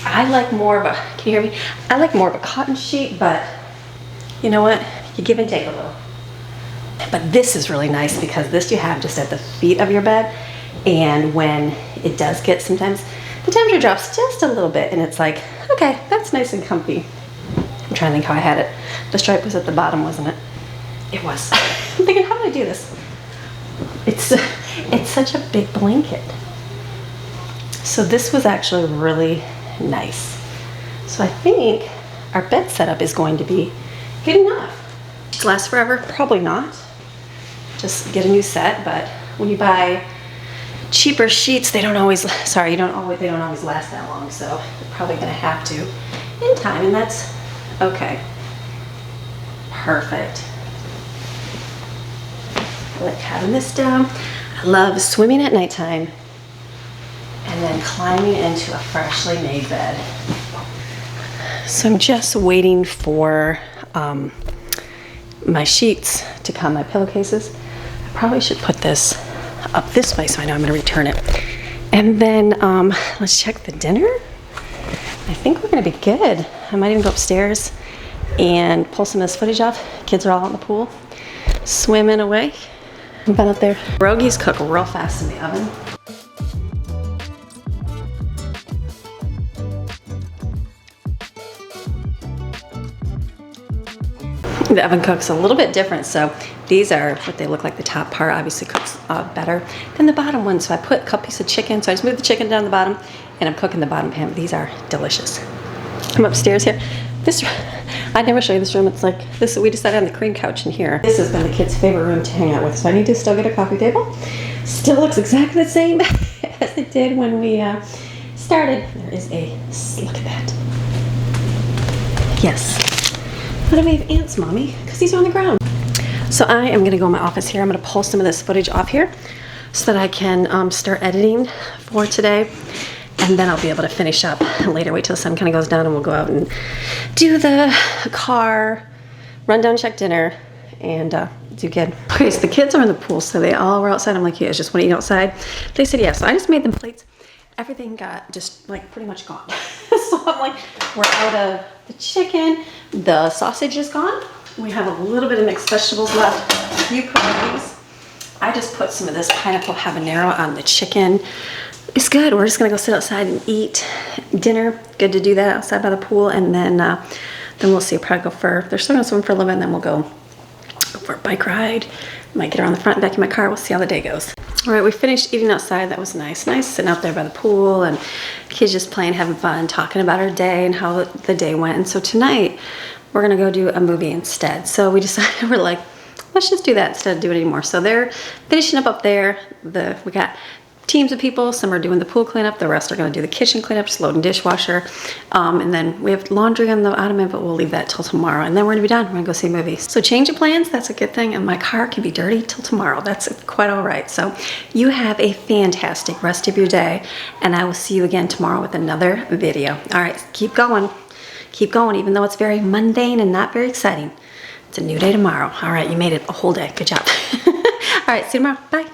I like more of a, can you hear me? I like more of a cotton sheet, but you know what? You give and take a little. But this is really nice because this you have just at the feet of your bed, and when it does get, sometimes the temperature drops just a little bit and it's like, okay, that's nice and comfy. I'm trying to think how I had it. The stripe was at the bottom, wasn't it? It was. I'm thinking, how did I do this? It's such a big blanket. So this was actually really nice. So I think our bed setup is going to be good enough. Last forever? Probably not. Just get a new set, but when you buy cheaper sheets, they don't always, they don't always last that long, so you're probably gonna have to in time, and that's okay. Perfect. I like having this down. I love swimming at nighttime and then climbing into a freshly made bed. So I'm just waiting for my sheets to come, my pillowcases. I probably should put this up this way so I know I'm gonna return it. And then let's check the dinner. I think we're gonna be good. I might even go upstairs and pull some of this footage off. Kids are all out in the pool, swimming away. I've been up there. Pierogies cook real fast in the oven. The oven cooks a little bit different, so these are what they look like. The top part obviously cooks better than the bottom one. So I put a couple pieces of chicken, so I just moved the chicken down the bottom, and I'm cooking the bottom pan. These are delicious. I'm upstairs here. I never show you this room. It's like this. We decided on the cream couch in here. This has been the kids' favorite room to hang out with, so I need to still get a coffee table. Still looks exactly the same as it did when we started. There is look at that. Yes. Why do we have ants, Mommy? Because these are on the ground. So I am gonna go in my office here. I'm gonna pull some of this footage off here so that I can start editing for today. And then I'll be able to finish up later. Wait till the sun kind of goes down and we'll go out and do the car, run down, check dinner, and do good. Okay, so the kids are in the pool, so they all were outside. I'm like, you guys just want to eat outside? They said yes. So I just made them plates. Everything got just like pretty much gone. So I'm like, we're out of the chicken. The sausage is gone. We have a little bit of mixed vegetables left. A few pierogies. I just put some of this pineapple habanero on the chicken. It's good. We're just gonna go sit outside and eat dinner. Good to do that outside by the pool, and then we'll see. Probably go for. They're still gonna swim for a little bit, and then we'll go for a bike ride. Might get around the front and back of my car. We'll see how the day goes. All right, we finished eating outside. That was nice. Nice sitting out there by the pool and kids just playing, having fun, talking about our day and how the day went. And so tonight we're gonna go do a movie instead. So we decided, we're like, let's just do that instead of doing it anymore. So they're finishing up there. We got teams of people. Some are doing the pool cleanup. The rest are going to do the kitchen cleanup, just loading dishwasher. And then we have laundry on the ottoman, but we'll leave that till tomorrow. And then we're going to be done. We're going to go see movies. So change of plans, that's a good thing. And my car can be dirty till tomorrow. That's quite all right. So you have a fantastic rest of your day. And I will see you again tomorrow with another video. All right, keep going. Keep going, even though it's very mundane and not very exciting. It's a new day tomorrow. All right, you made it a whole day. Good job. All right, see you tomorrow. Bye.